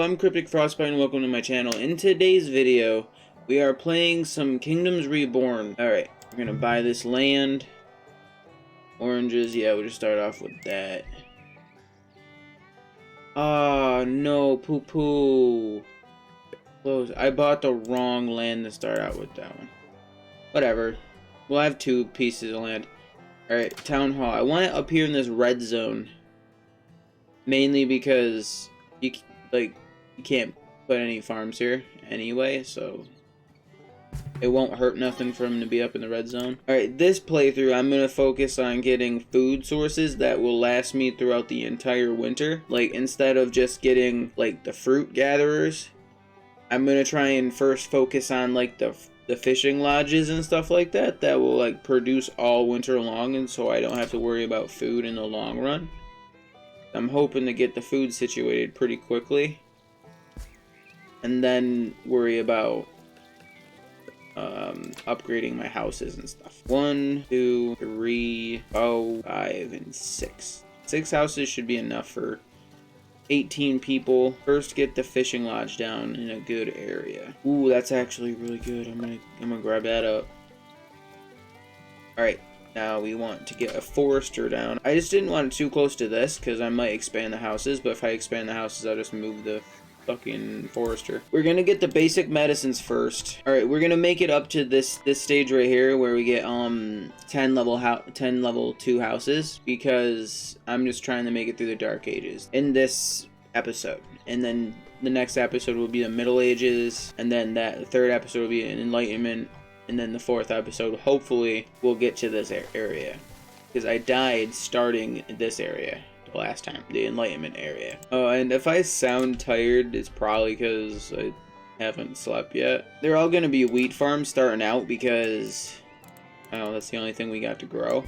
I'm Kriptic Frostbite and welcome to my channel. In today's video, we are playing some Kingdoms Reborn. Alright, we're gonna buy this land. Oranges, yeah, we'll just start off with that. Ah, no, poo-poo. Close. I bought the wrong land to start out with that one. Whatever. We'll have two pieces of land. Alright, Town Hall. I want it up here in this red zone. Mainly because you can't put any farms here anyway, so it won't hurt nothing for him to be up in the red zone. Alright, this playthrough I'm going to focus on getting food sources that will last me throughout the entire winter. Like, instead of just getting, like, the fruit gatherers, I'm going to try and first focus on, like, the fishing lodges and stuff like that will, like, produce all winter long, and so I don't have to worry about food in the long run. I'm hoping to get the food situated pretty quickly, and then worry about upgrading my houses and stuff. 1, 2, 3, 4, 5, and 6. 6 houses should be enough for 18 people. First, get the fishing lodge down in a good area. Ooh, that's actually really good. I'm gonna grab that up. All right. Now we want to get a forester down. I just didn't want it too close to this because I might expand the houses, but if I expand the houses, I'll just move the fucking forester. We're gonna get the basic medicines first. All right, we're gonna make it up to this stage right here where we get 10 level 2 houses, because I'm just trying to make it through the Dark Ages in this episode, and then the next episode will be the Middle Ages, and then the third episode will be an Enlightenment. And then the 4th episode, hopefully, we'll get to this area. Because I died starting this area the last time, the Enlightenment area. Oh, and if I sound tired, it's probably because I haven't slept yet. They're all going to be wheat farms starting out because, oh, that's the only thing we got to grow.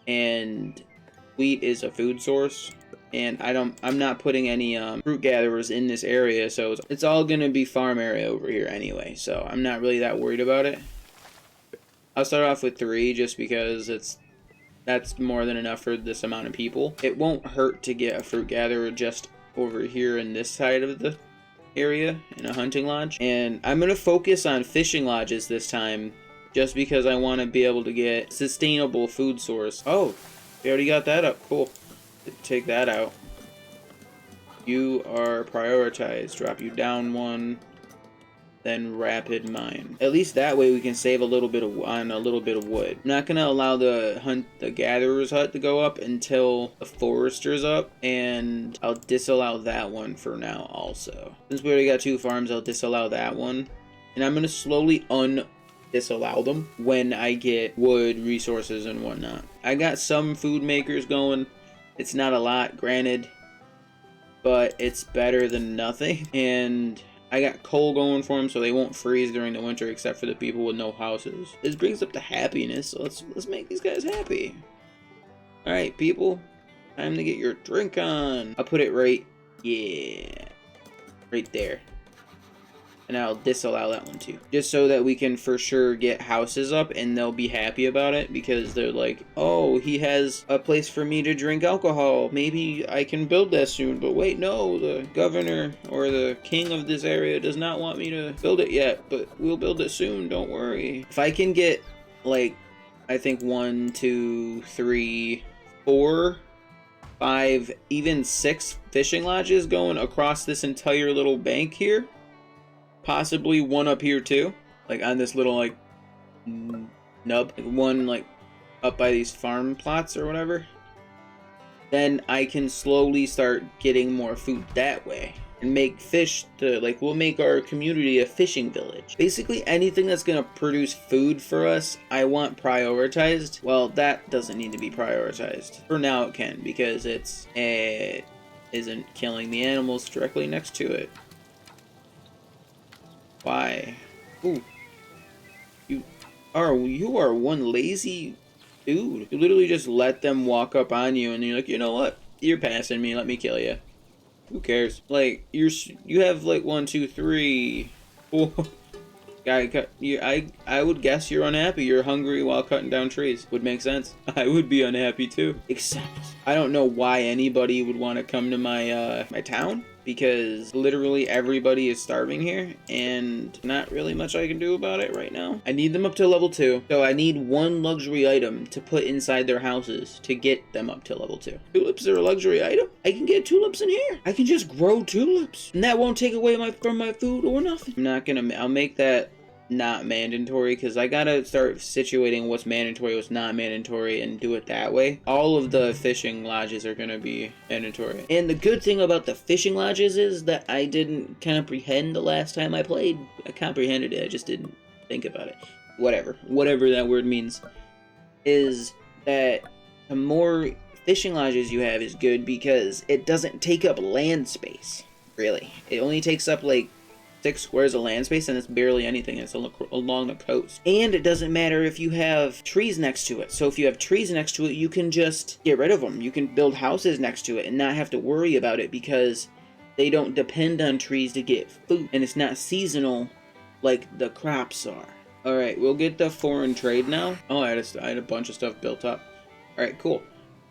And wheat is a food source. And I'm not putting any fruit gatherers in this area, so it's all gonna be farm area over here anyway, so I'm not really that worried about it. I'll start off with 3 just because that's more than enough for this amount of people. It won't hurt to get a fruit gatherer just over here in this side of the area in a hunting lodge. And I'm gonna focus on fishing lodges this time just because I want to be able to get sustainable food source. Oh, we already got that up. Cool. Take that out. You are prioritized. Drop you down 1, then rapid mine. At least that way we can save a little bit of wood. I'm not gonna allow the gatherer's hut to go up until the forester's up, and I'll disallow that one for now also. Since we already got 2 farms, I'll disallow that one, and I'm gonna slowly disallow them when I get wood, resources, and whatnot. I got some food makers going. It's not a lot, granted, but it's better than nothing. And I got coal going for them so they won't freeze during the winter, except for the people with no houses. This brings up the happiness, so let's make these guys happy. All right, people, time to get your drink on. I'll put it right there. And I'll disallow that one too. Just so that we can for sure get houses up and they'll be happy about it, because they're like, oh, he has a place for me to drink alcohol. Maybe I can build that soon. But wait, no, the governor or the king of this area does not want me to build it yet, but we'll build it soon, don't worry. If I can get, like, I think 1, 2, 3, 4, 5, even 6 fishing lodges going across this entire little bank here, possibly 1 up here too, like on this little like nub, like 1 like up by these farm plots or whatever, then I can slowly start getting more food that way and make fish to, like, we'll make our community a fishing village. Basically anything that's gonna produce food for us, I want prioritized. Well, that doesn't need to be prioritized for now. It can, because it isn't killing the animals directly next to it. Why? Ooh. You are one lazy dude. You literally just let them walk up on you and you're like, you know what? You're passing me, let me kill you. Who cares? Like, you have like 1, 2, 3, 4. I would guess you're unhappy. You're hungry while cutting down trees. Would make sense. I would be unhappy too. Except I don't know why anybody would want to come to my my town. because literally everybody is starving here and not really much I can do about it right now. I need them up to level 2, so I need one luxury item to put inside their houses to get them up to level 2. Tulips are a luxury item? I can get tulips in here. I can just grow tulips and that won't take away from my food or nothing. I'm not gonna, I'll make that not mandatory because I gotta start situating what's mandatory, what's not mandatory, and do it that way. All of the fishing lodges are gonna be mandatory. And the good thing about the fishing lodges is that I didn't comprehend the last time I played. I comprehended it, I just didn't think about it. Whatever that word means, is that the more fishing lodges you have is good because it doesn't take up land space, really. It only takes up like 6 squares of land space, and it's barely anything. It's along the coast. And it doesn't matter if you have trees next to it. So if you have trees next to it, you can just get rid of them. You can build houses next to it and not have to worry about it because they don't depend on trees to get food. And it's not seasonal like the crops are. Alright, we'll get the foreign trade now. Oh, I had a bunch of stuff built up. Alright, cool.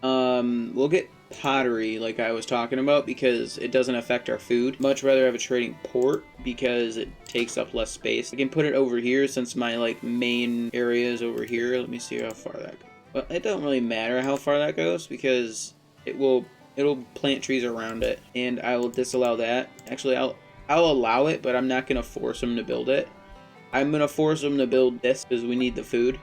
We'll get pottery like I was talking about because it doesn't affect our food. Much rather have a trading port because it takes up less space. I can put it over here since my like main area is over here. Let me see how far that goes. Well, it don't really matter how far that goes because it'll plant trees around it, and I will disallow that. Actually, I'll allow it, but I'm not gonna force them to build it. I'm gonna force them to build this because we need the food,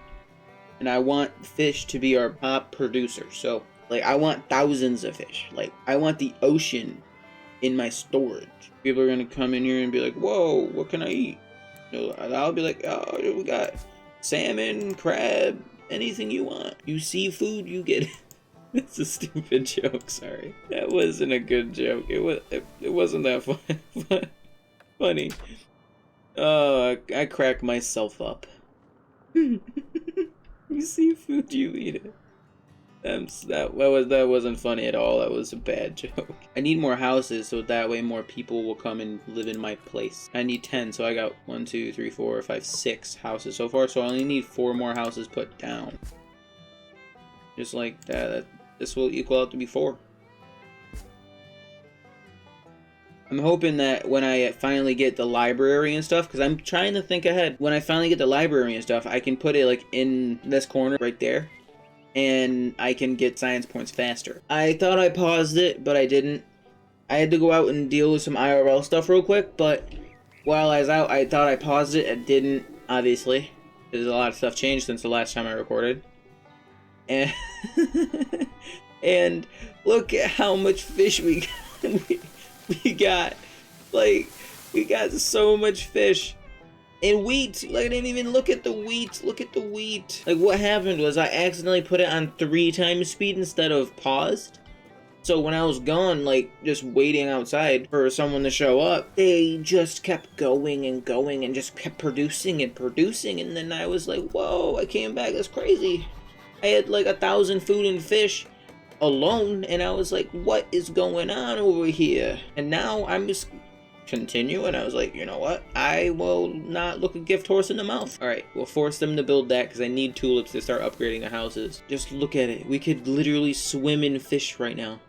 and I want fish to be our top producer. So like, I want thousands of fish. Like, I want the ocean in my storage. People are gonna come in here and be like, whoa, what can I eat? You know, I'll be like, oh, we got salmon, crab, anything you want. You see food, you get it. It's a stupid joke, sorry. That wasn't a good joke. It wasn't that funny. I crack myself up. You see food, you eat it. That wasn't funny at all. That was a bad joke. I need more houses so that way more people will come and live in my place. I need 10, so I got 1, 2, 3, 4, 5, 6 houses so far. So I only need 4 more houses put down. Just like that. This will equal out to be 4. I'm hoping that when I finally get the library and stuff, because I'm trying to think ahead. When I finally get the library and stuff, I can put it like in this corner right there. And I can get science points faster. I thought I paused it, but I didn't. I had to go out and deal with some IRL stuff real quick, but while I was out, I thought I paused it. I didn't, obviously. There's a lot of stuff changed since the last time I recorded. And, and look at how much fish we got. Like, we got so much fish. And wheat, like I didn't even look at the wheat. Look at the wheat. Like what happened was I accidentally put it on 3 times speed instead of paused. So when I was gone, like just waiting outside for someone to show up, they just kept going and going and just kept producing and producing. And then I was like, whoa, I came back, that's crazy. I had like 1,000 food and fish alone. And I was like, what is going on over here? And now I'm just continue, and I was like, you know what, I will not look a gift horse in the mouth. Alright, we'll force them to build that because I need tulips to start upgrading the houses. Just look at it, we could literally swim in fish right now.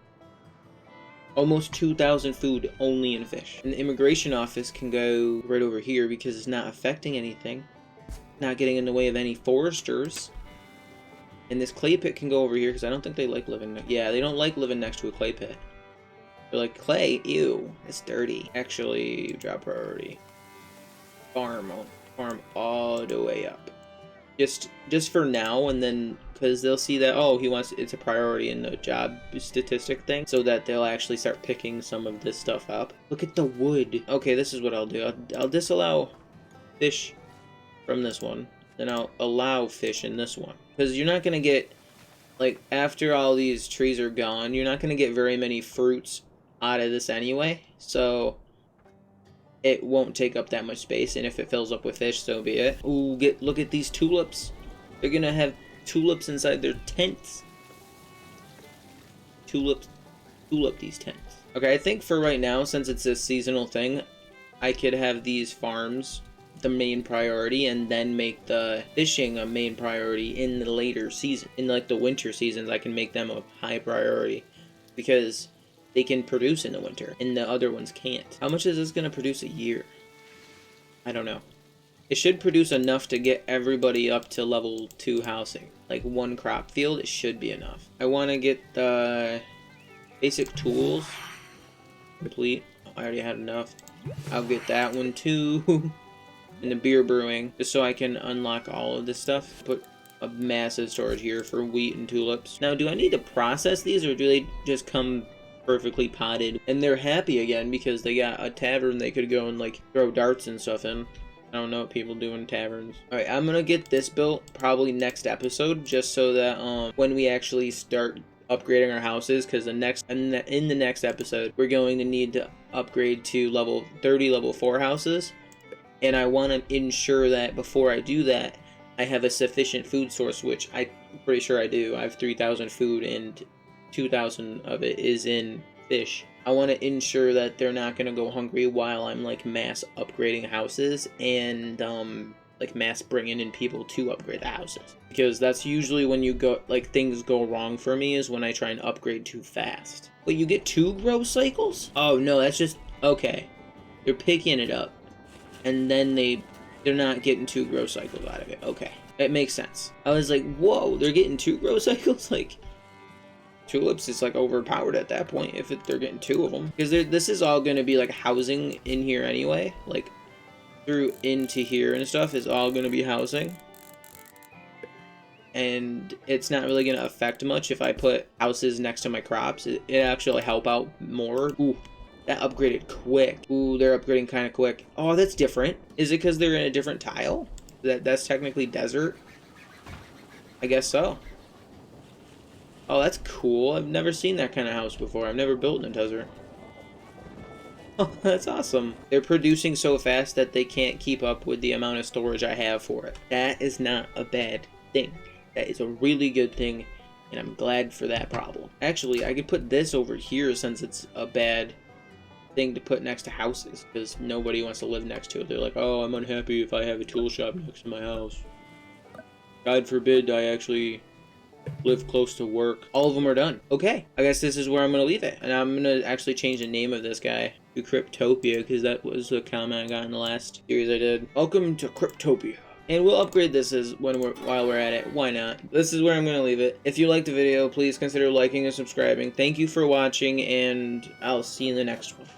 Almost 2,000 food only in fish. And the immigration office can go right over here because it's not affecting anything, not getting in the way of any foresters. And this clay pit can go over here because I don't think they like living they don't like living next to a clay pit. They're like, clay, ew, it's dirty. Actually, drop priority. Farm all the way up. Just for now, and then, because they'll see that, oh, it's a priority in the job statistic thing, so that they'll actually start picking some of this stuff up. Look at the wood. Okay, this is what I'll do. I'll disallow fish from this one, then I'll allow fish in this one. Because you're not going to get, like, after all these trees are gone, you're not going to get very many fruits out of this anyway, so it won't take up that much space, and if it fills up with fish, so be it. Ooh, look at these tulips. They're gonna have tulips inside their tents. Tulip these tents. Okay, I think for right now, since it's a seasonal thing, I could have these farms the main priority and then make the fishing a main priority in the later season. In like the winter seasons, I can make them a high priority because they can produce in the winter, and the other ones can't. How much is this going to produce a year? I don't know. It should produce enough to get everybody up to level 2 housing. Like 1 crop field, it should be enough. I want to get the basic tools complete. I already had enough. I'll get that one too. And the beer brewing, just so I can unlock all of this stuff. Put a massive storage here for wheat and tulips. Now, do I need to process these, or do they just come perfectly potted? And they're happy again because they got a tavern they could go and like throw darts and stuff in. I don't know what people do in taverns. Alright, I'm gonna get this built probably next episode, just so that when we actually start upgrading our houses, because in the next episode we're going to need to upgrade to level 30 level 4 houses, and I want to ensure that before I do that I have a sufficient food source, which I'm pretty sure I do. I have 3,000 food and 2,000 of it is in fish. I want to ensure that they're not going to go hungry while I'm like mass upgrading houses and like mass bringing in people to upgrade the houses, because that's usually when you go like things go wrong for me, is when I try and upgrade too fast. Wait, you get 2 grow cycles? Oh no, that's just okay. They're picking it up, and then they're not getting 2 grow cycles out of it. Okay, it makes sense. I was like, whoa, they're getting 2 grow cycles? Like, tulips is like overpowered at that point if they're getting 2 of them, because this is all going to be like housing in here anyway. Like through into here and stuff is all going to be housing, and it's not really going to affect much if I put houses next to my crops. It actually help out more. Ooh, that upgraded quick. Ooh, they're upgrading kind of quick. Oh, that's different. Is it because they're in a different tile? That's technically desert? I guess so. Oh, that's cool. I've never seen that kind of house before. I've never built in a desert. Oh, that's awesome. They're producing so fast that they can't keep up with the amount of storage I have for it. That is not a bad thing. That is a really good thing, and I'm glad for that problem. Actually, I could put this over here since it's a bad thing to put next to houses, because nobody wants to live next to it. They're like, oh, I'm unhappy if I have a tool shop next to my house. God forbid I actually live close to work. All of them are done. Okay, I guess this is where I'm going to leave it. And I'm going to actually change the name of this guy to Cryptopia, because that was a comment I got in the last series I did. Welcome to Cryptopia. And we'll upgrade this while we're at it. Why not? This is where I'm going to leave it. If you liked the video, please consider liking and subscribing. Thank you for watching, and I'll see you in the next one.